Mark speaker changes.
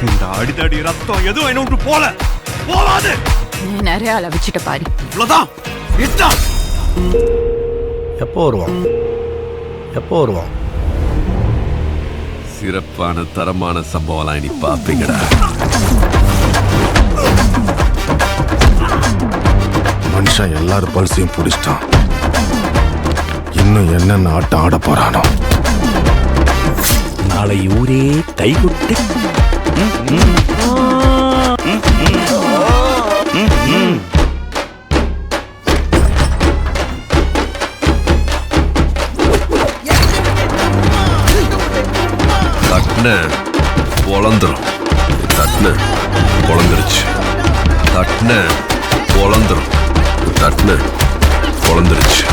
Speaker 1: இந்த அடிதடி ரத்தம் எதுவும் என்ன விட்டு போகாது.
Speaker 2: நிறைய அளவிச்சிட்ட பாரு.
Speaker 1: இவ்வளவுதான்.
Speaker 3: எப்போ வருவான்?
Speaker 4: சிறப்பான தரமான சம்பவம் இனி பாப்பீங்கடா.
Speaker 3: மனுஷன் எல்லாரும் பல்சையும் பிடிச்சிட்டான். இன்னும் என்னென்ன ஆட்டம் ஆட போறானோ.
Speaker 5: நாளை ஊரே கைகுட்டி
Speaker 4: தட்ன பொழந்துரும். தட்ன பொழந்துருச்சு. தட்ன பொழந்துரும். தட்ன பொழந்துருச்சு.